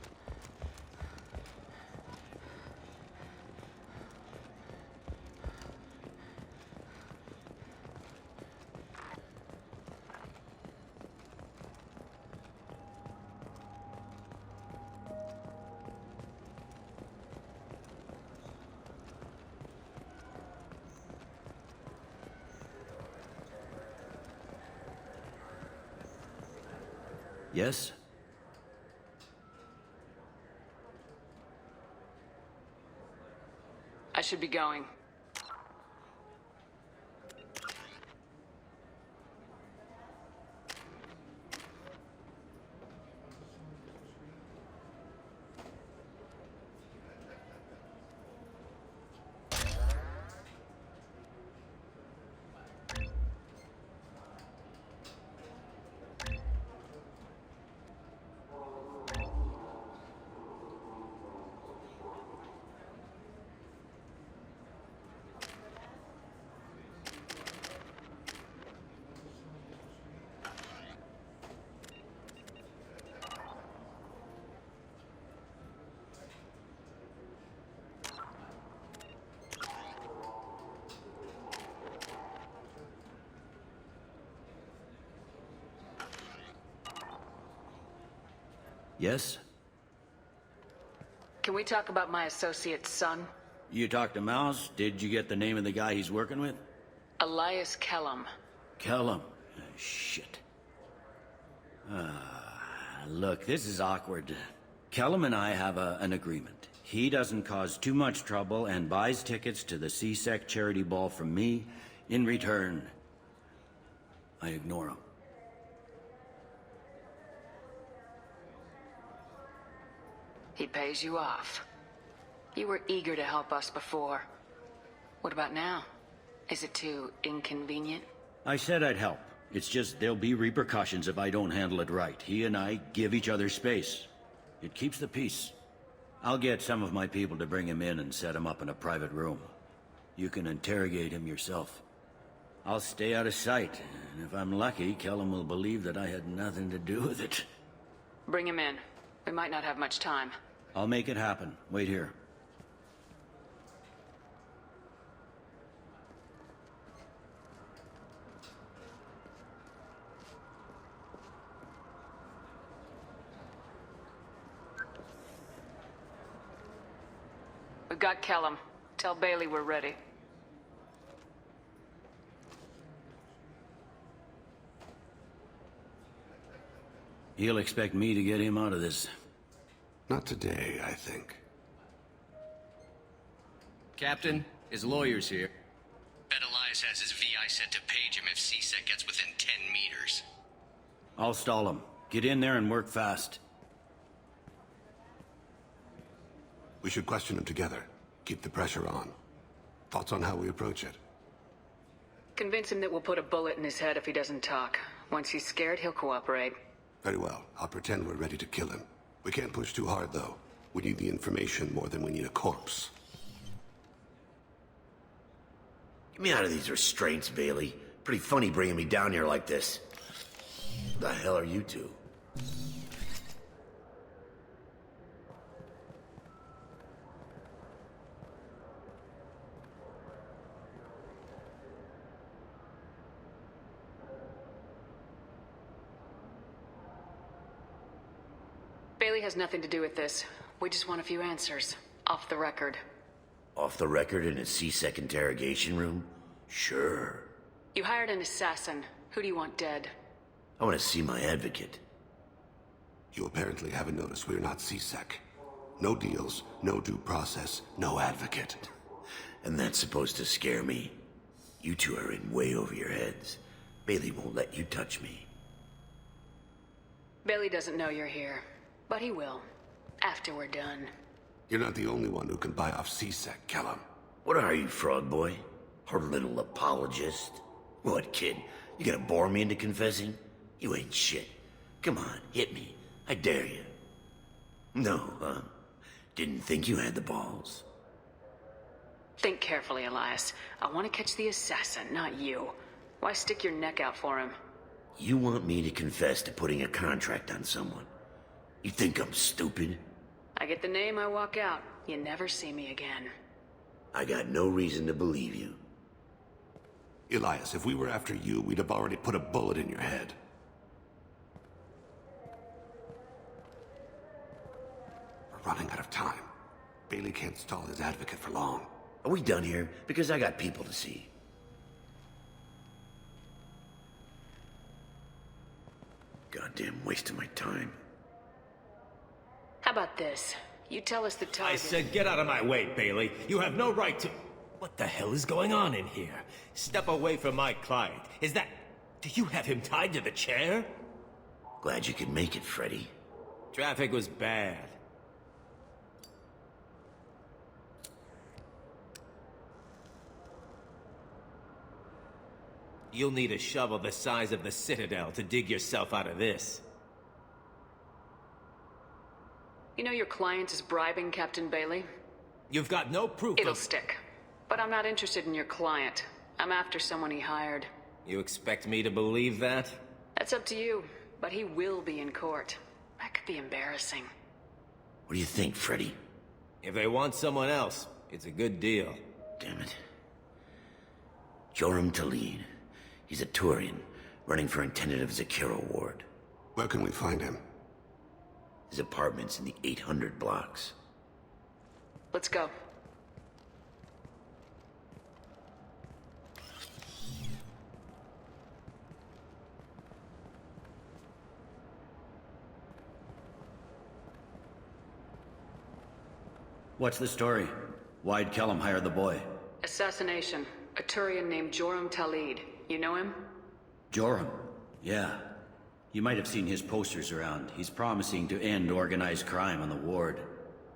Yes? I should be going. Yes? Can we talk about my associate's son? You talked to Mouse? Did you get the name of the guy he's working with? Elias Kellum. Kellum. Shit. Look, this is awkward. Kellum and I have an agreement. He doesn't cause too much trouble and buys tickets to the CSEC charity ball from me. In return, I ignore him. He pays you off. You were eager to help us before. What about now? Is it too inconvenient? I said I'd help. It's just there'll be repercussions if I don't handle it right. He and I give each other space. It keeps the peace. I'll get some of my people to bring him in and set him up in a private room. You can interrogate him yourself. I'll stay out of sight, and if I'm lucky, Kellum will believe that I had nothing to do with it. Bring him in. We might not have much time. I'll make it happen. Wait here. We've got Kellum. Tell Bailey we're ready. He'll expect me to get him out of this. Not today, I think. Captain, his lawyer's here. Bet Elias has his VI set to page him if CSEC gets within 10 meters. I'll stall him. Get in there and work fast. We should question him together. Keep the pressure on. Thoughts on how we approach it? Convince him that we'll put a bullet in his head if he doesn't talk. Once he's scared, he'll cooperate. Very well. I'll pretend we're ready to kill him. We can't push too hard, though. We need the information more than we need a corpse. Get me out of these restraints, Bailey. Pretty funny bringing me down here like this. What the hell are you two? Bailey has nothing to do with this. We just want a few answers. Off the record. Off the record in a CSEC interrogation room? Sure. You hired an assassin. Who do you want dead? I want to see my advocate. You apparently haven't noticed we're not CSEC. No deals, no due process, no advocate. And that's supposed to scare me. You two are in way over your heads. Bailey won't let you touch me. Bailey doesn't know you're here. But he will. After we're done. You're not the only one who can buy off CSEC, Kellum. What are you, frog boy? Her little apologist? What, kid? You gonna bore me into confessing? You ain't shit. Come on, hit me. I dare you. No, huh? Didn't think you had the balls. Think carefully, Elias. I want to catch the assassin, not you. Why stick your neck out for him? You want me to confess to putting a contract on someone? You think I'm stupid? I get the name, I walk out. You never see me again. I got no reason to believe you. Elias, if we were after you, we'd have already put a bullet in your head. We're running out of time. Bailey can't stall his advocate for long. Are we done here? Because I got people to see. Goddamn waste of my time. How about this? You tell us the target. I said get out of my way, Bailey. You have no right to... What the hell is going on in here? Step away from my client. Is that... Do you have him tied to the chair? Glad you could make it, Freddy. Traffic was bad. You'll need a shovel the size of the Citadel to dig yourself out of this. You know your client is bribing Captain Bailey? You've got no proof It'll stick. But I'm not interested in your client. I'm after someone he hired. You expect me to believe that? That's up to you, but he will be in court. That could be embarrassing. What do you think, Freddy? If they want someone else, it's a good deal. Damn it. Joram Talid. He's a Turian, running for a tentative Zakiro ward. Where can we find him? His apartment's in the 800 blocks. Let's go. What's the story? Why'd Kellum hire the boy? Assassination. A Turian named Joram Talid. You know him? Joram? Yeah. You might have seen his posters around. He's promising to end organized crime on the ward.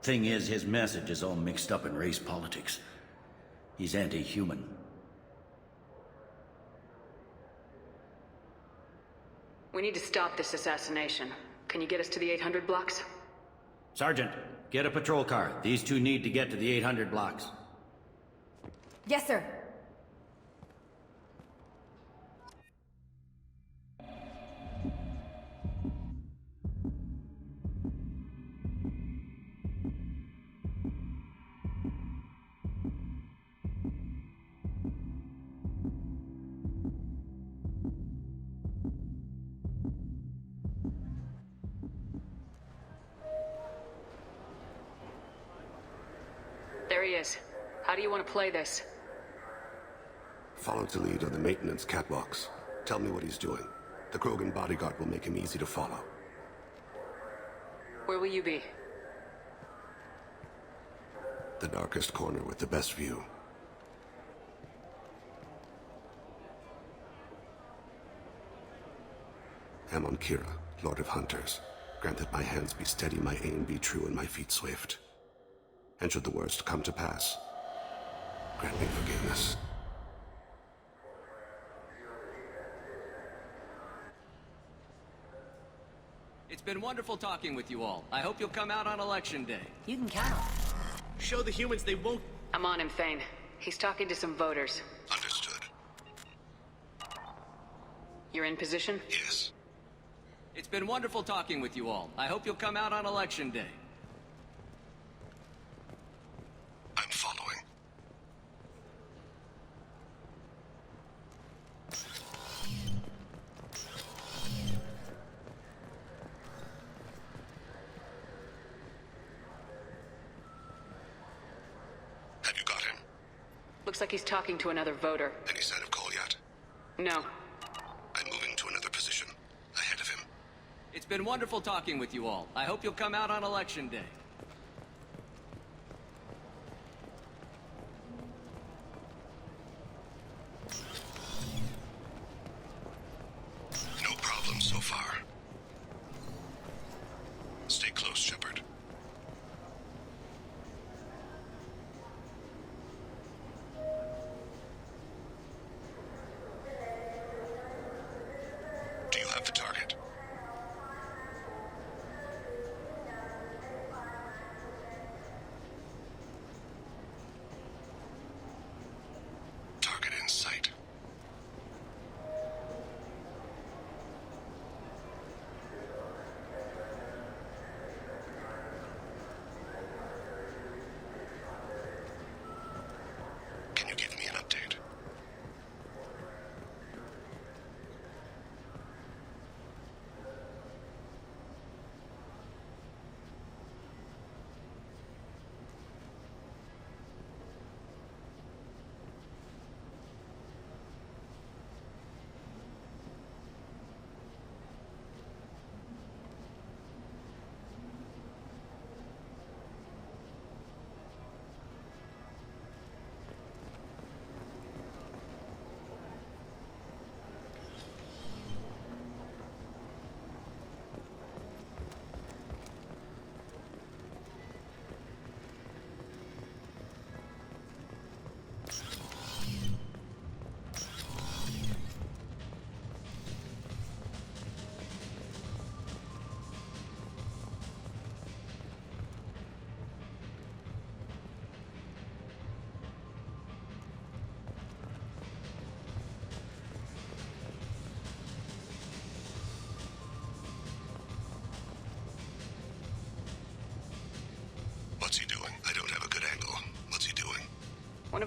Thing is, his message is all mixed up in race politics. He's anti-human. We need to stop this assassination. Can you get us to the 800 blocks? Sergeant, get a patrol car. These two need to get to the 800 blocks. Yes, sir. There he is. How do you want to play this? Follow Talid on the maintenance catwalks. Tell me what he's doing. The Krogan bodyguard will make him easy to follow. Where will you be? The darkest corner with the best view. Amon Kira, Lord of Hunters. Grant that my hands be steady, my aim be true, and my feet swift. And should the worst come to pass, grant me forgiveness. It's been wonderful talking with you all. I hope you'll come out on Election Day. You can count on it. Show the humans they won't... I'm on him, Thane. He's talking to some voters. Understood. You're in position? Yes. It's been wonderful talking with you all. I hope you'll come out on Election Day. I'm following. Have you got him? Looks like he's talking to another voter. Any sign of Cole yet? No. I'm moving to another position. Ahead of him. It's been wonderful talking with you all. I hope you'll come out on Election Day. No problem so far. Stay close, Shepard. Do you have the target? Target in sight.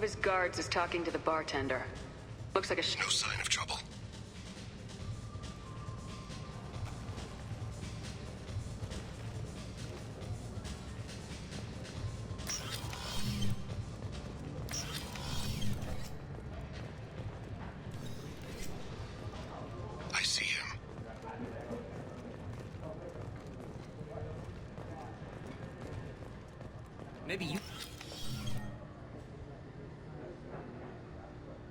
of his guards is talking to the bartender. Looks like a No sign of trouble. I see him. Maybe you...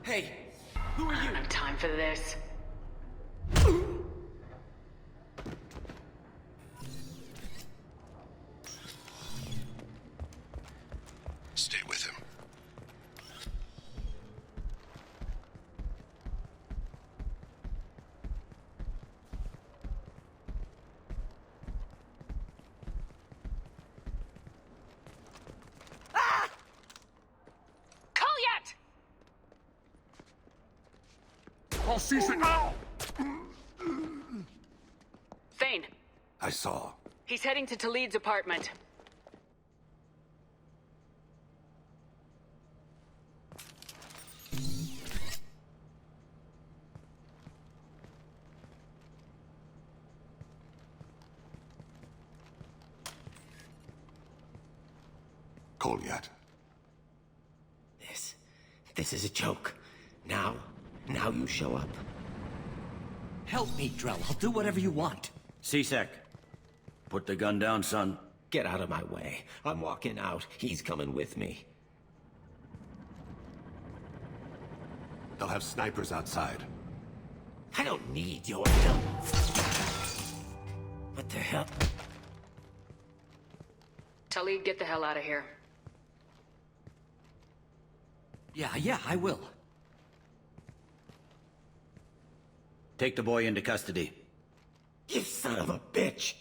Hey, who are you? I don't have time for this. Stay with him. Kolyat! I'll cease it now! Thane, I saw. he's heading to Talid's apartment. Kolyat. This is a joke. Now you show up. Help me, Drell. I'll do whatever you want. C-Sec, put the gun down, son. Get out of my way. I'm walking out. He's coming with me. They'll have snipers outside. I don't need your help. What the hell? Talid, get the hell out of here. Yeah, I will. Take the boy into custody. You son of a bitch!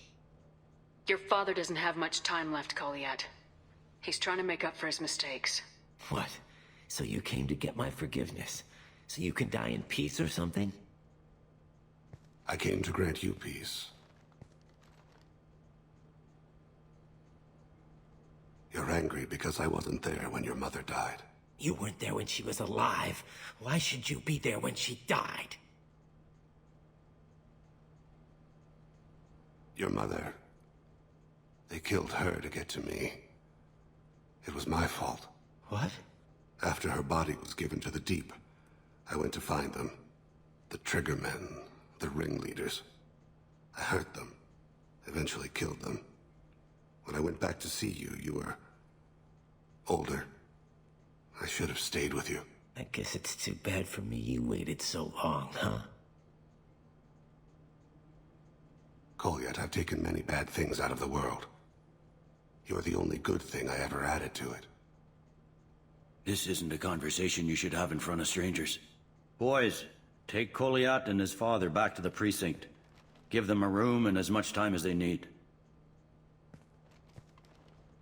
Your father doesn't have much time left, Kolyat. He's trying to make up for his mistakes. What? So you came to get my forgiveness? So you can die in peace or something? I came to grant you peace. You're angry because I wasn't there when your mother died. You weren't there when she was alive. Why should you be there when she died? Your mother... They killed her to get to me. It was my fault. What? After her body was given to the deep, I went to find them. The triggermen, the ringleaders. I hurt them. Eventually killed them. When I went back to see you, you were... older. I should have stayed with you. I guess it's too bad for me you waited so long, huh? Kolyat, I've taken many bad things out of the world. You're the only good thing I ever added to it. This isn't a conversation you should have in front of strangers. Boys, take Kolyat and his father back to the precinct. Give them a room and as much time as they need.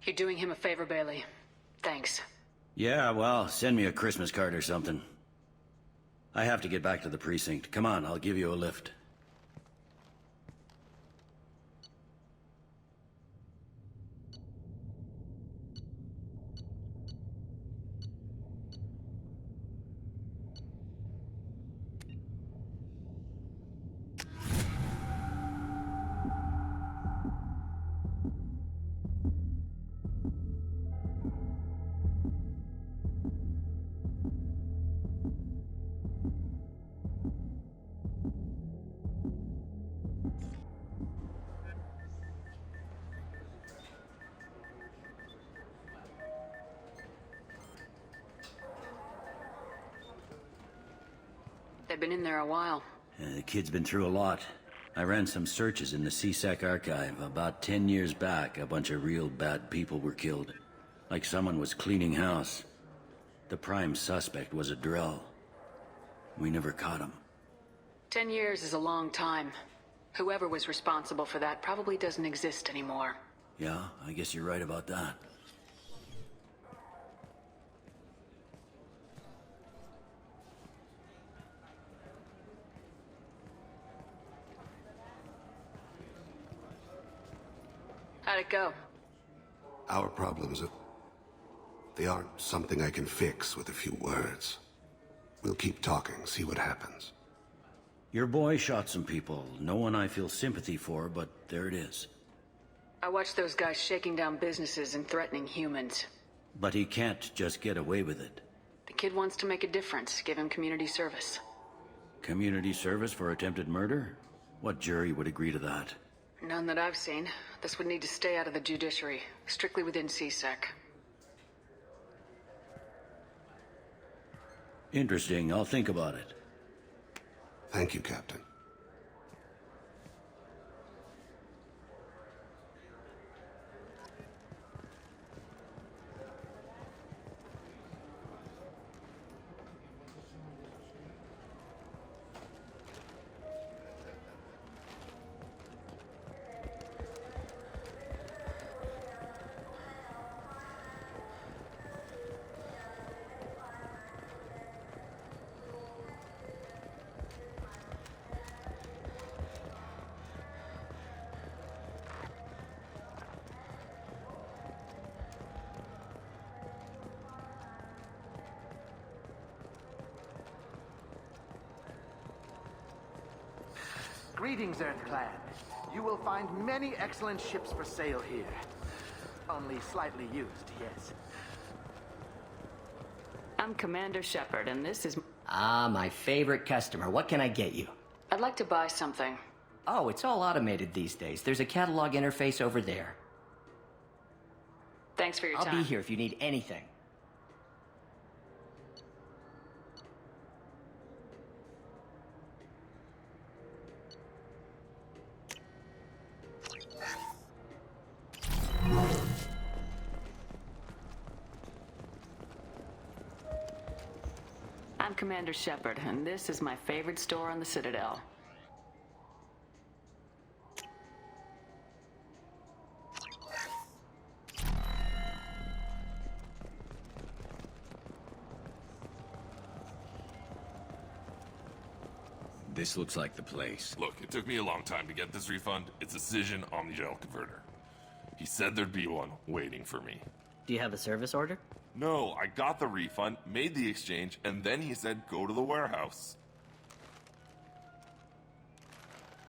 You're doing him a favor, Bailey. Thanks. Yeah, well, send me a Christmas card or something. I have to get back to the precinct. Come on, I'll give you a lift. They've been in there a while. The kid's been through a lot. I ran some searches in the C-Sec archive. About 10 years back, a bunch of real bad people were killed. Like someone was cleaning house. The prime suspect was a Drell. We never caught him. 10 years is a long time. Whoever was responsible for that probably doesn't exist anymore. Yeah, I guess you're right about that. How'd it go? Our problems They aren't something I can fix with a few words. We'll keep talking, see what happens. Your boy shot some people. No one I feel sympathy for, but there it is. I watched those guys shaking down businesses and threatening humans. But he can't just get away with it. The kid wants to make a difference. Give him community service. Community service for attempted murder? What jury would agree to that? None that I've seen. This would need to stay out of the judiciary. Strictly within CSEC. Interesting. I'll think about it. Thank you, Captain. Greetings, Earth Clan. You will find many excellent ships for sale here. Only slightly used, yes. I'm Commander Shepard, and this is... Ah, my favorite customer. What can I get you? I'd like to buy something. Oh, it's all automated these days. There's a catalog interface over there. Thanks for your time. I'll be here if you need anything. I'm Commander Shepard, and this is my favorite store on the Citadel. This looks like the place. Look, it took me a long time to get this refund. It's a Cision Omnigel converter. He said there'd be one waiting for me. Do you have a service order? No, I got the refund, made the exchange, and then he said go to the warehouse.